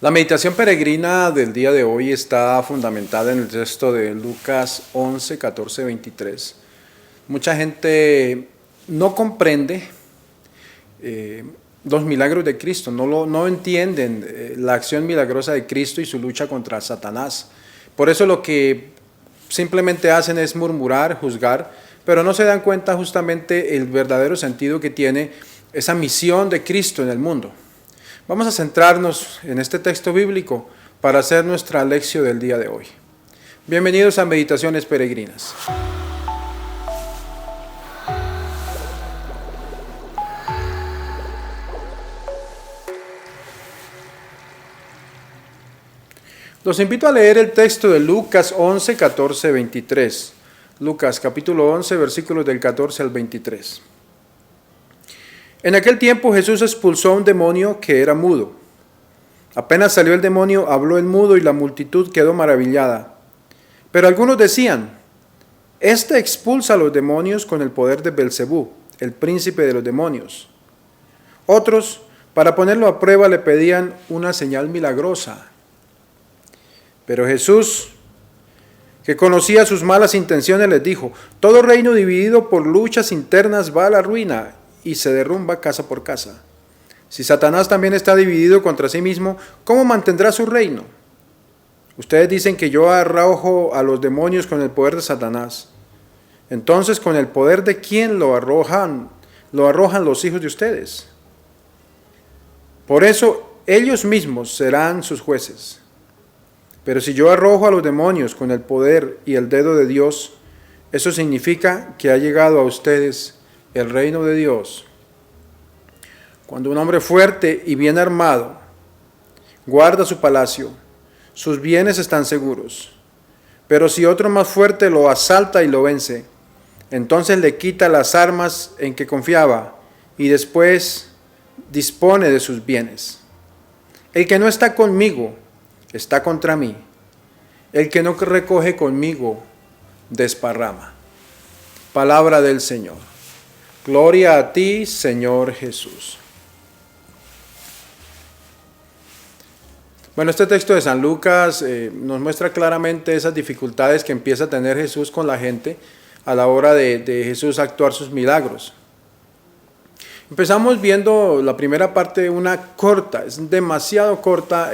La meditación peregrina del día de hoy está fundamentada en el texto de Lucas 11, 14, 23. Mucha gente no comprende los milagros de Cristo, no entienden la acción milagrosa de Cristo y su lucha contra Satanás. Por eso lo que simplemente hacen es murmurar, juzgar, pero no se dan cuenta justamente el verdadero sentido que tiene esa misión de Cristo en el mundo. Vamos a centrarnos en este texto bíblico para hacer nuestra lección del día de hoy. Bienvenidos a Meditaciones Peregrinas. Los invito a leer el texto de Lucas 11, 14, 23. Lucas capítulo 11, versículos del 14 al 23. En aquel tiempo Jesús expulsó a un demonio que era mudo. Apenas salió el demonio, habló el mudo y la multitud quedó maravillada. Pero algunos decían, este expulsa a los demonios con el poder de Belcebú, el príncipe de los demonios. Otros, para ponerlo a prueba, le pedían una señal milagrosa. Pero Jesús, que conocía sus malas intenciones, les dijo, todo reino dividido por luchas internas va a la ruina y se derrumba casa por casa. Si Satanás también está dividido contra sí mismo, ¿cómo mantendrá su reino? Ustedes dicen que yo arrojo a los demonios con el poder de Satanás. Entonces, ¿con el poder de quién lo arrojan los hijos de ustedes? Por eso, ellos mismos serán sus jueces. Pero si yo arrojo a los demonios con el poder y el dedo de Dios, eso significa que ha llegado a ustedes el reino de Dios. Cuando un hombre fuerte y bien armado guarda su palacio, sus bienes están seguros. Pero si otro más fuerte lo asalta y lo vence, entonces le quita las armas en que confiaba y después dispone de sus bienes. El que no está conmigo está contra mí. El que no recoge conmigo desparrama. Palabra del Señor. Gloria a ti, Señor Jesús. Bueno, este texto de San Lucas nos muestra claramente esas dificultades que empieza a tener Jesús con la gente a la hora de Jesús actuar sus milagros. Empezamos viendo la primera parte, una corta, es demasiado corta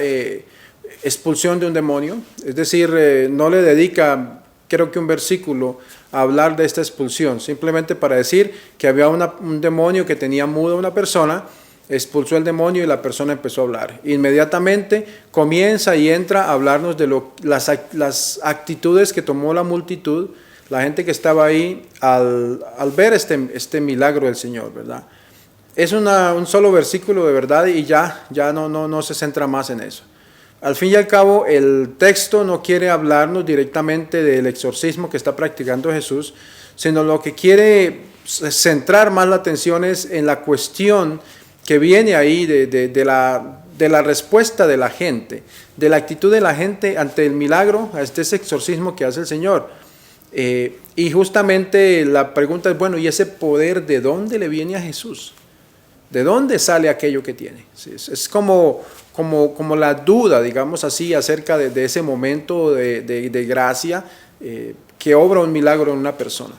expulsión de un demonio, es decir, no le dedica, creo que un versículo a hablar de esta expulsión, simplemente para decir que había un demonio que tenía muda a una persona, expulsó el demonio y la persona empezó a hablar. Inmediatamente comienza y entra a hablarnos de las actitudes que tomó la multitud, la gente que estaba ahí al ver este milagro del Señor, ¿verdad? Es un solo versículo de verdad y ya no se centra más en eso. Al fin y al cabo, el texto no quiere hablarnos directamente del exorcismo que está practicando Jesús, sino lo que quiere centrar más la atención es en la cuestión que viene ahí de la respuesta de la gente, de la actitud de la gente ante el milagro, a ese exorcismo que hace el Señor. Y justamente la pregunta es, bueno, ¿y ese poder de dónde le viene a Jesús? ¿De dónde sale aquello que tiene? Es como la duda, digamos así, acerca de ese momento de gracia que obra un milagro en una persona.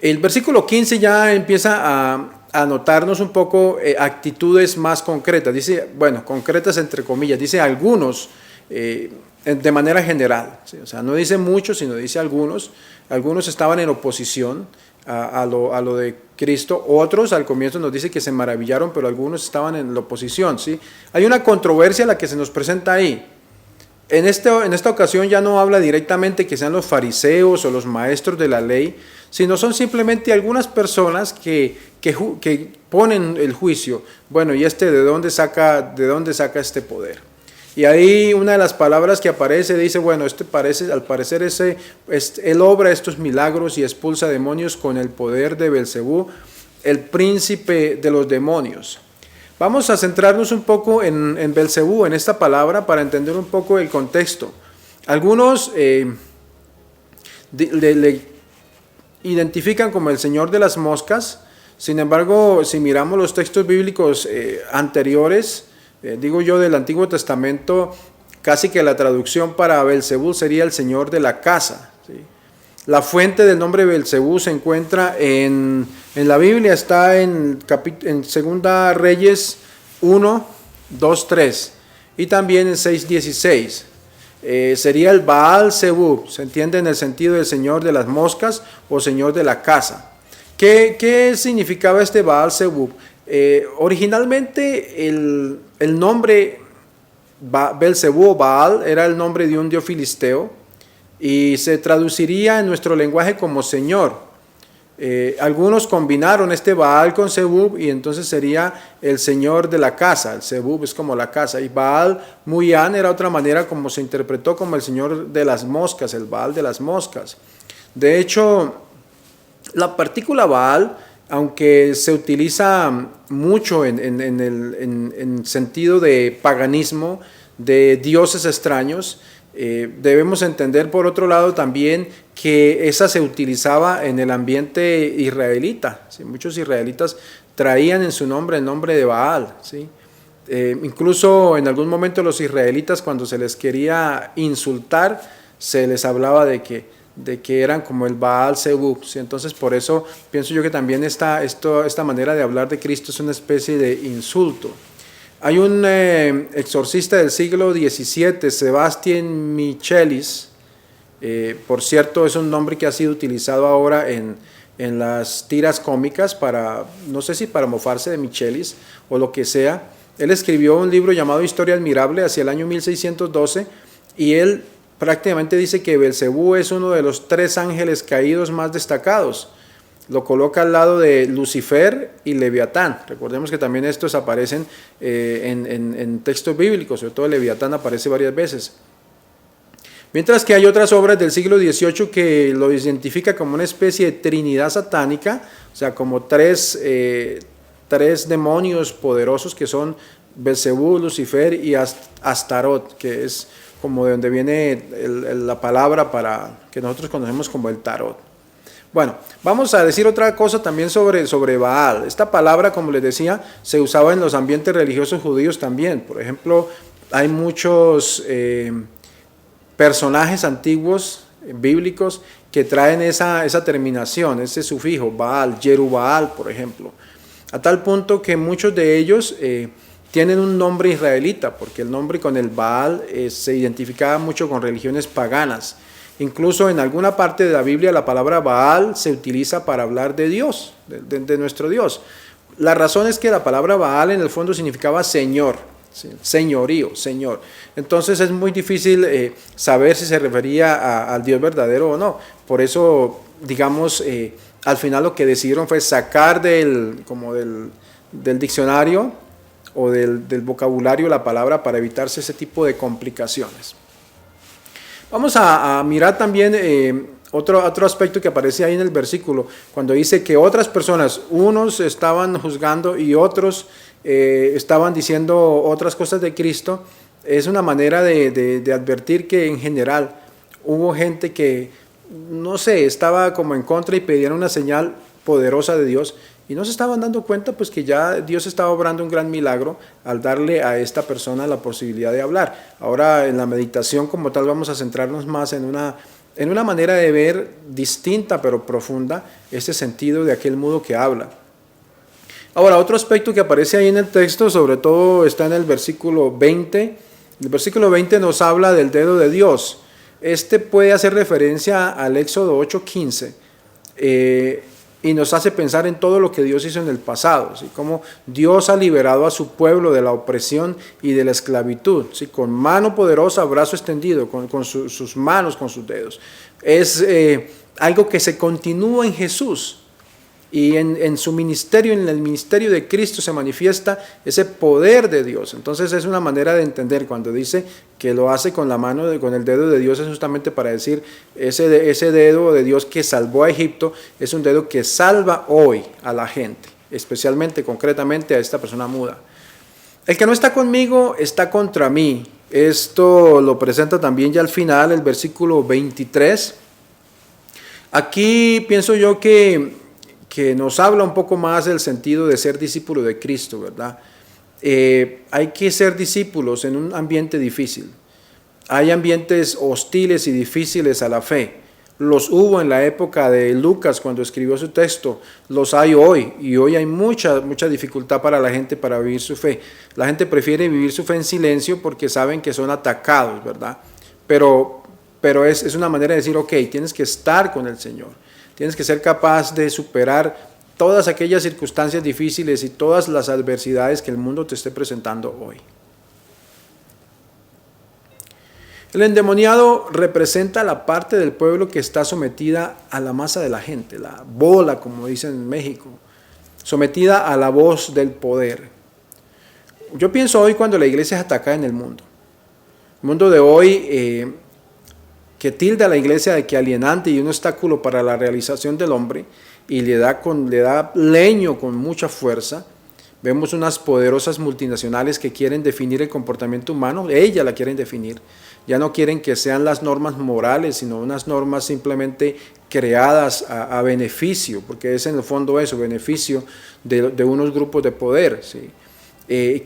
El versículo 15 ya empieza a notarnos un poco actitudes más concretas. Dice, bueno, concretas entre comillas, dice algunos de manera general. ¿Sí? O sea, no dice muchos, sino dice algunos. Algunos estaban en oposición a lo de Cristo, otros al comienzo nos dice que se maravillaron, pero algunos estaban en la oposición, ¿sí? Hay una controversia la que se nos presenta ahí. En esta ocasión ya no habla directamente que sean los fariseos o los maestros de la ley, sino son simplemente algunas personas que ponen el juicio. Bueno, ¿y de dónde saca este poder? Y ahí una de las palabras que aparece dice, bueno, al parecer él obra estos milagros y expulsa demonios con el poder de Belcebú, el príncipe de los demonios. Vamos a centrarnos un poco en Belcebú, en esta palabra, para entender un poco el contexto. Algunos le identifican como el señor de las moscas, sin embargo, si miramos los textos bíblicos anteriores, digo yo, del Antiguo Testamento, casi que la traducción para Belzebú sería el señor de la casa, ¿sí? La fuente del nombre Belzebú se encuentra en la Biblia, está en 2 Reyes 1, 2, 3 y también en 6:16. Sería el Baal Zebub, se entiende en el sentido del señor de las moscas o señor de la casa. ¿Qué significaba este Baal Zebub? Originalmente el nombre Belzebú o Baal era el nombre de un dios filisteo y se traduciría en nuestro lenguaje como señor. Algunos combinaron este Baal con Zebub y entonces sería el señor de la casa. El Zebub es como la casa, y Baal Muyán era otra manera como se interpretó como el señor de las moscas, el Baal de las moscas. De hecho, la partícula Baal, aunque se utiliza mucho en sentido de paganismo, de dioses extraños, debemos entender por otro lado también que esa se utilizaba en el ambiente israelita, ¿sí? Muchos israelitas traían en su nombre el nombre de Baal, ¿sí? Incluso en algún momento los israelitas, cuando se les quería insultar, se les hablaba de que eran como el Baal Zebub, ¿sí? Entonces por eso pienso yo que también esta manera de hablar de Cristo es una especie de insulto. Hay un exorcista del siglo XVII, Sebastián Michelis, por cierto es un nombre que ha sido utilizado ahora en las tiras cómicas para, no sé si para mofarse de Michelis o lo que sea. Él escribió un libro llamado Historia Admirable hacia el año 1612 y él prácticamente dice que Belzebú es uno de los 3 ángeles caídos más destacados. Lo coloca al lado de Lucifer y Leviatán. Recordemos que también estos aparecen en textos bíblicos, sobre todo Leviatán aparece varias veces. Mientras que hay otras obras del siglo XVIII que lo identifica como una especie de trinidad satánica, o sea, como tres demonios poderosos que son Belzebú, Lucifer y Astarot, que es como de donde viene la palabra que nosotros conocemos como el tarot. Bueno, vamos a decir otra cosa también sobre Baal. Esta palabra, como les decía, se usaba en los ambientes religiosos judíos también. Por ejemplo, hay muchos personajes antiguos, bíblicos, que traen esa terminación, ese sufijo, Baal, Jerubbaal, por ejemplo. A tal punto que muchos de ellos tienen un nombre israelita, porque el nombre con el Baal se identificaba mucho con religiones paganas. Incluso en alguna parte de la Biblia la palabra Baal se utiliza para hablar de Dios, de nuestro Dios. La razón es que la palabra Baal en el fondo significaba señor, ¿sí? Señorío, señor. Entonces es muy difícil saber si se refería al Dios verdadero o no. Por eso, digamos, al final lo que decidieron fue sacar del diccionario o del vocabulario la palabra para evitarse ese tipo de complicaciones. Vamos a mirar también otro aspecto que aparece ahí en el versículo, cuando dice que otras personas, unos estaban juzgando y otros estaban diciendo otras cosas de Cristo. Es una manera de advertir que en general hubo gente que, no sé, estaba como en contra y pedían una señal poderosa de Dios, y no se estaban dando cuenta pues que ya Dios estaba obrando un gran milagro al darle a esta persona la posibilidad de hablar. Ahora en la meditación como tal vamos a centrarnos más en una manera de ver distinta pero profunda ese sentido de aquel mudo que habla. Ahora otro aspecto que aparece ahí en el texto, sobre todo está en el versículo 20. El versículo 20 nos habla del dedo de Dios. Este puede hacer referencia al Éxodo 8:15. Y nos hace pensar en todo lo que Dios hizo en el pasado, ¿sí? Cómo Dios ha liberado a su pueblo de la opresión y de la esclavitud, ¿sí? Con mano poderosa, brazo extendido, con sus manos, con sus dedos. Es algo que se continúa en Jesús, y en su ministerio, en el ministerio de Cristo se manifiesta ese poder de Dios. Entonces es una manera de entender cuando dice que lo hace con la mano, con el dedo de Dios, es justamente para decir ese dedo de Dios que salvó a Egipto, es un dedo que salva hoy a la gente, especialmente, concretamente a esta persona muda. El que no está conmigo está contra mí. Esto lo presenta también ya al final el versículo 23. Aquí pienso yo que nos habla un poco más del sentido de ser discípulo de Cristo, ¿verdad? hay que ser discípulos en un ambiente difícil. Hay ambientes hostiles y difíciles a la fe. Los hubo en la época de Lucas cuando escribió su texto, los hay hoy, y hoy hay mucha dificultad para la gente para vivir su fe. La gente prefiere vivir su fe en silencio porque saben que son atacados, ¿verdad? Pero es una manera de decir, ok, tienes que estar con el Señor, tienes que ser capaz de superar todas aquellas circunstancias difíciles y todas las adversidades que el mundo te esté presentando hoy. El endemoniado representa la parte del pueblo que está sometida a la masa de la gente, la bola, como dicen en México, sometida a la voz del poder. Yo pienso hoy cuando la iglesia es atacada en el mundo de hoy, que tilda a la iglesia de que alienante y un obstáculo para la realización del hombre, y le da leño con mucha fuerza. Vemos unas poderosas multinacionales que quieren definir el comportamiento humano, ellas la quieren definir. Ya no quieren que sean las normas morales, sino unas normas simplemente creadas a beneficio, porque es en el fondo eso, beneficio de unos grupos de poder, ¿sí?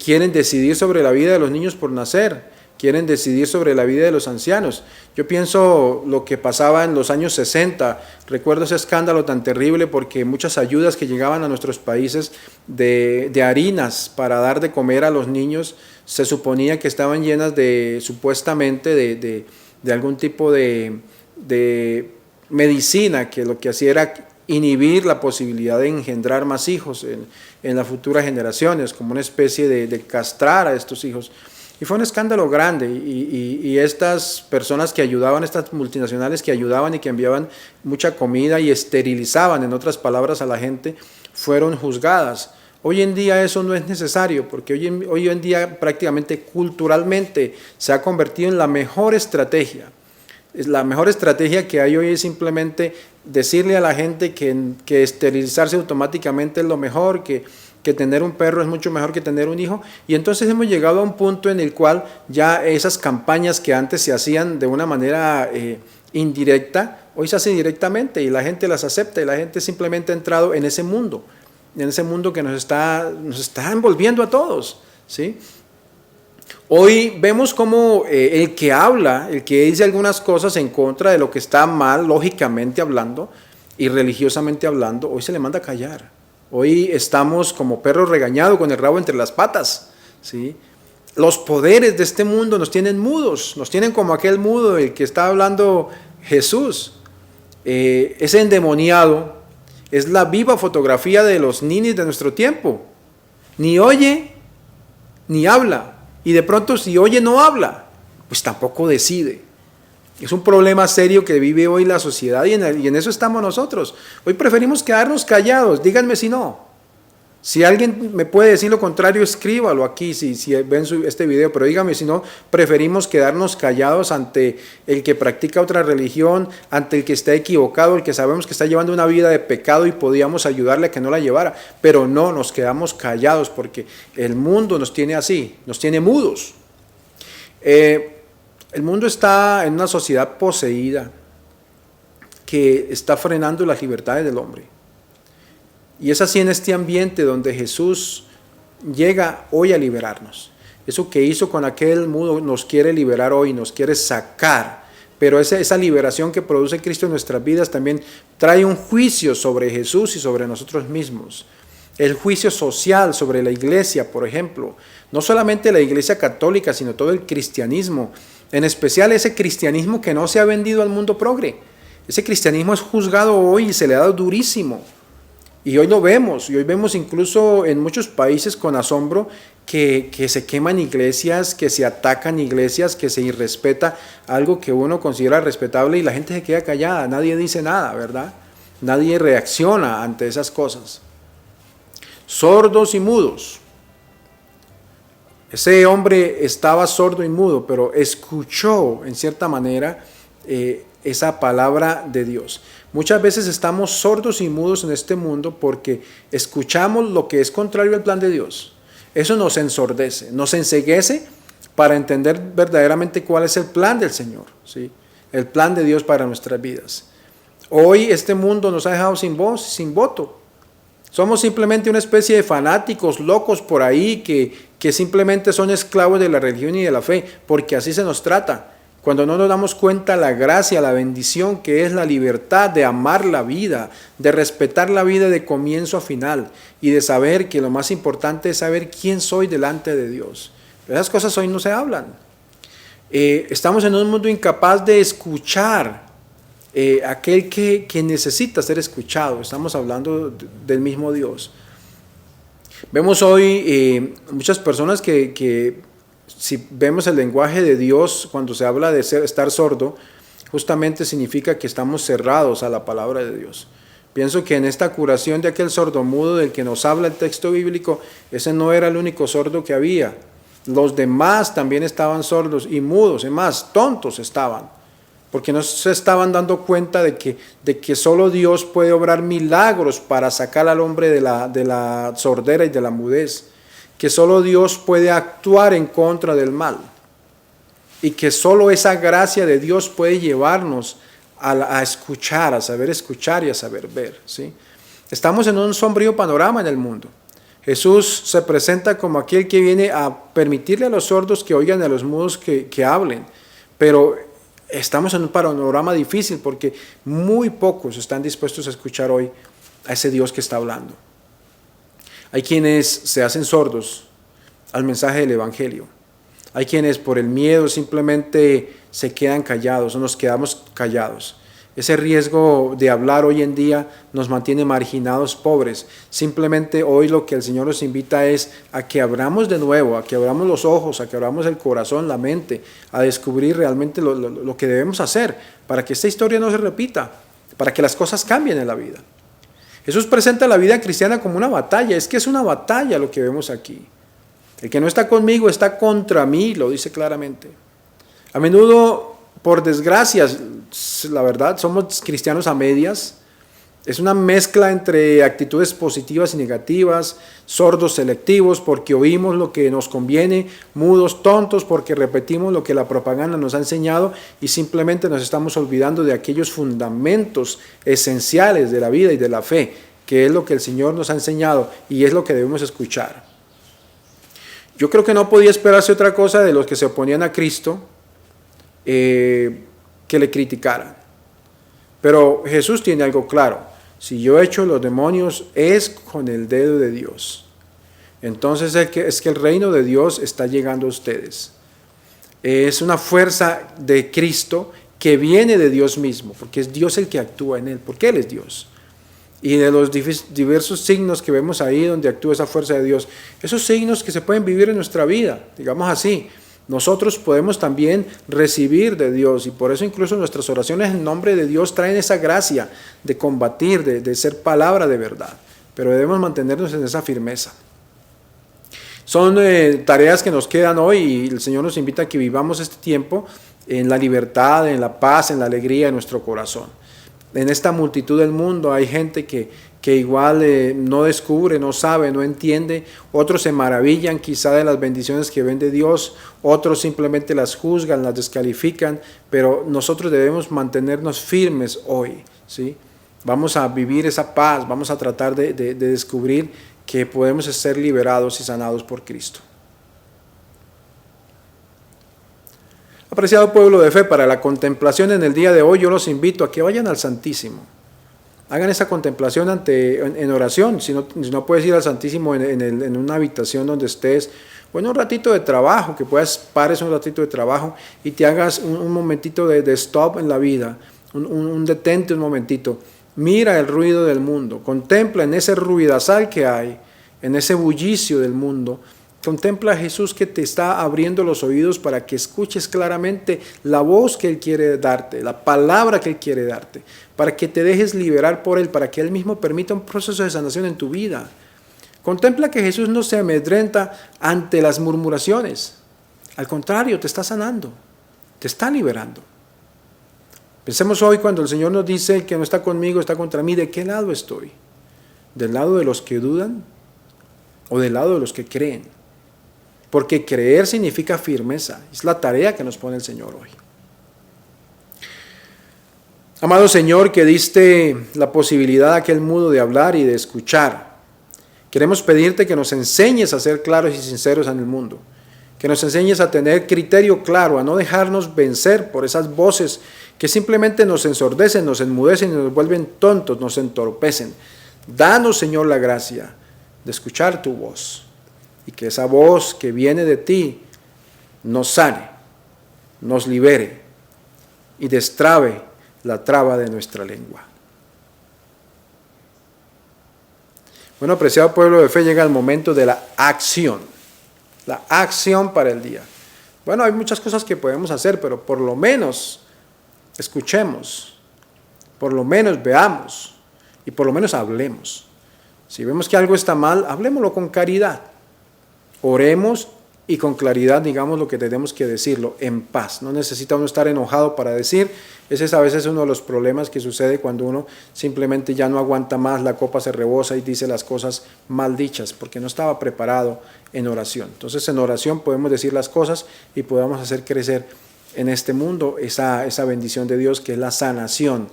Quieren decidir sobre la vida de los niños por nacer, quieren decidir sobre la vida de los ancianos. Yo pienso lo que pasaba en los años 60, recuerdo ese escándalo tan terrible porque muchas ayudas que llegaban a nuestros países de harinas para dar de comer a los niños, se suponía que estaban llenas supuestamente de algún tipo de medicina que lo que hacía era inhibir la posibilidad de engendrar más hijos en las futuras generaciones, como una especie de castrar a estos hijos. Y fue un escándalo grande y estas personas que ayudaban, estas multinacionales que ayudaban y que enviaban mucha comida y esterilizaban, en otras palabras, a la gente, fueron juzgadas. Hoy en día eso no es necesario, porque hoy en día prácticamente culturalmente se ha convertido en la mejor estrategia. La mejor estrategia que hay hoy es simplemente decirle a la gente que esterilizarse automáticamente es lo mejor, que tener un perro es mucho mejor que tener un hijo, y entonces hemos llegado a un punto en el cual ya esas campañas que antes se hacían de una manera indirecta, hoy se hacen directamente y la gente las acepta y la gente simplemente ha entrado en ese mundo que nos está envolviendo a todos, ¿sí? Hoy vemos como el que habla, el que dice algunas cosas en contra de lo que está mal, lógicamente hablando y religiosamente hablando, hoy se le manda a callar. Hoy estamos como perros regañados con el rabo entre las patas, ¿sí? Los poderes de este mundo nos tienen mudos, nos tienen como aquel mudo del que está hablando Jesús. Ese endemoniado es la viva fotografía de los ninis de nuestro tiempo. Ni oye, ni habla. Y de pronto si oye no habla, pues tampoco decide. Es un problema serio que vive hoy la sociedad y en eso estamos nosotros. Hoy preferimos quedarnos callados, díganme si no. Si alguien me puede decir lo contrario, escríbalo aquí si ven este video, pero dígame si no, preferimos quedarnos callados ante el que practica otra religión, ante el que está equivocado, el que sabemos que está llevando una vida de pecado y podíamos ayudarle a que no la llevara, pero no, nos quedamos callados porque el mundo nos tiene así, nos tiene mudos. El mundo está en una sociedad poseída que está frenando las libertades del hombre. Y es así en este ambiente donde Jesús llega hoy a liberarnos. Eso que hizo con aquel mudo nos quiere liberar hoy, nos quiere sacar. Pero esa liberación que produce Cristo en nuestras vidas también trae un juicio sobre Jesús y sobre nosotros mismos. El juicio social sobre la iglesia, por ejemplo. No solamente la iglesia católica, sino todo el cristianismo. En especial ese cristianismo que no se ha vendido al mundo progre. Ese cristianismo es juzgado hoy y se le ha dado durísimo. Y hoy lo vemos, y hoy vemos incluso en muchos países con asombro que se queman iglesias, que se atacan iglesias, que se irrespeta algo que uno considera respetable y la gente se queda callada, nadie dice nada, ¿verdad? Nadie reacciona ante esas cosas. Sordos y mudos. Ese hombre estaba sordo y mudo, pero escuchó en cierta manera esa palabra de Dios. Muchas veces estamos sordos y mudos en este mundo porque escuchamos lo que es contrario al plan de Dios. Eso nos ensordece, nos enceguece para entender verdaderamente cuál es el plan del Señor, ¿sí? El plan de Dios para nuestras vidas. Hoy este mundo nos ha dejado sin voz, sin voto. Somos simplemente una especie de fanáticos locos por ahí que simplemente son esclavos de la religión y de la fe, porque así se nos trata. Cuando no nos damos cuenta la gracia, la bendición que es la libertad de amar la vida, de respetar la vida de comienzo a final y de saber que lo más importante es saber quién soy delante de Dios. Esas cosas hoy no se hablan. Estamos en un mundo incapaz de escuchar aquel que necesita ser escuchado. Estamos hablando del mismo Dios. Vemos hoy muchas personas que si vemos el lenguaje de Dios, cuando se habla de estar sordo, justamente significa que estamos cerrados a la palabra de Dios. Pienso que en esta curación de aquel sordomudo del que nos habla el texto bíblico, ese no era el único sordo que había. Los demás también estaban sordos y mudos, y más, tontos estaban, porque no se estaban dando cuenta de que solo Dios puede obrar milagros para sacar al hombre de la sordera y de la mudez, que solo Dios puede actuar en contra del mal y que solo esa gracia de Dios puede llevarnos a escuchar, a saber escuchar y a saber ver, ¿sí? Estamos en un sombrío panorama en el mundo. Jesús se presenta como aquel que viene a permitirle a los sordos que oigan y a los mudos que hablen, pero estamos en un panorama difícil porque muy pocos están dispuestos a escuchar hoy a ese Dios que está hablando. Hay quienes se hacen sordos al mensaje del Evangelio. Hay quienes por el miedo simplemente se quedan callados o nos quedamos callados. Ese riesgo de hablar hoy en día nos mantiene marginados, pobres. Simplemente hoy lo que el Señor nos invita es a que abramos de nuevo, a que abramos los ojos, a que abramos el corazón, la mente, a descubrir realmente lo que debemos hacer para que esta historia no se repita, para que las cosas cambien en la vida. Jesús presenta la vida cristiana como una batalla. Es que es una batalla lo que vemos aquí. El que no está conmigo está contra mí, lo dice claramente. A menudo, por desgracia, la verdad, somos cristianos a medias. Es una mezcla entre actitudes positivas y negativas, sordos selectivos porque oímos lo que nos conviene, mudos tontos porque repetimos lo que la propaganda nos ha enseñado y simplemente nos estamos olvidando de aquellos fundamentos esenciales de la vida y de la fe, que es lo que el Señor nos ha enseñado y es lo que debemos escuchar. Yo creo que no podía esperarse otra cosa de los que se oponían a Cristo que le criticaran. Pero Jesús tiene algo claro. Si yo echo los demonios es con el dedo de Dios. Entonces es que el reino de Dios está llegando a ustedes. Es una fuerza de Cristo que viene de Dios mismo, porque es Dios el que actúa en él, porque Él es Dios. Y de los diversos signos que vemos ahí donde actúa esa fuerza de Dios, esos signos que se pueden vivir en nuestra vida, digamos así, nosotros podemos también recibir de Dios y por eso incluso nuestras oraciones en nombre de Dios traen esa gracia de combatir, de ser palabra de verdad, pero debemos mantenernos en esa firmeza. Son tareas que nos quedan hoy y el Señor nos invita a que vivamos este tiempo en la libertad, en la paz, en la alegría de nuestro corazón. En esta multitud del mundo hay gente que igual no descubre, no sabe, no entiende. Otros se maravillan quizá de las bendiciones que ven de Dios, otros simplemente las juzgan, las descalifican, pero nosotros debemos mantenernos firmes hoy, ¿sí? Vamos a vivir esa paz, vamos a tratar de descubrir que podemos ser liberados y sanados por Cristo. Apreciado pueblo de fe, para la contemplación en el día de hoy yo los invito a que vayan al Santísimo. Hagan esa contemplación en oración, si no puedes ir al Santísimo en una habitación donde estés, o en un ratito de trabajo, que pares un ratito de trabajo y te hagas un momentito de stop en la vida, un detente un momentito. Mira el ruido del mundo, contempla en ese ruidazal que hay, en ese bullicio del mundo. Contempla a Jesús que te está abriendo los oídos para que escuches claramente la voz que Él quiere darte, la palabra que Él quiere darte, para que te dejes liberar por Él, para que Él mismo permita un proceso de sanación en tu vida. Contempla que Jesús no se amedrenta ante las murmuraciones. Al contrario, te está sanando, te está liberando. Pensemos hoy cuando el Señor nos dice: el que no está conmigo está contra mí. ¿De qué lado estoy? ¿Del lado de los que dudan o del lado de los que creen? Porque creer significa firmeza. Es la tarea que nos pone el Señor hoy. Amado Señor, que diste la posibilidad a aquel mudo de hablar y de escuchar. Queremos pedirte que nos enseñes a ser claros y sinceros en el mundo, que nos enseñes a tener criterio claro, a no dejarnos vencer por esas voces que simplemente nos ensordecen, nos enmudecen y nos vuelven tontos, nos entorpecen. Danos, Señor, la gracia de escuchar tu voz y que esa voz que viene de ti nos sane, nos libere y destrabe la traba de nuestra lengua. Bueno, apreciado pueblo de fe, llega el momento de la acción para el día. Bueno, hay muchas cosas que podemos hacer, pero por lo menos escuchemos, por lo menos veamos y por lo menos hablemos. Si vemos que algo está mal, hablémoslo con caridad. Oremos y con claridad digamos lo que tenemos que decirlo, en paz. No necesita uno estar enojado para decir. Ese es a veces uno de los problemas que sucede cuando uno simplemente ya no aguanta más, la copa se rebosa y dice las cosas mal dichas, porque no estaba preparado en oración. Entonces en oración podemos decir las cosas y podemos hacer crecer en este mundo esa bendición de Dios, que es la sanación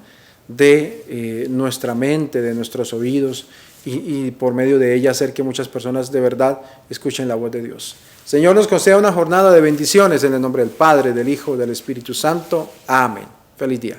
de nuestra mente, de nuestros oídos, y por medio de ella hacer que muchas personas de verdad escuchen la voz de Dios. Señor, nos conceda una jornada de bendiciones en el nombre del Padre, del Hijo, del Espíritu Santo. Amén. Feliz día.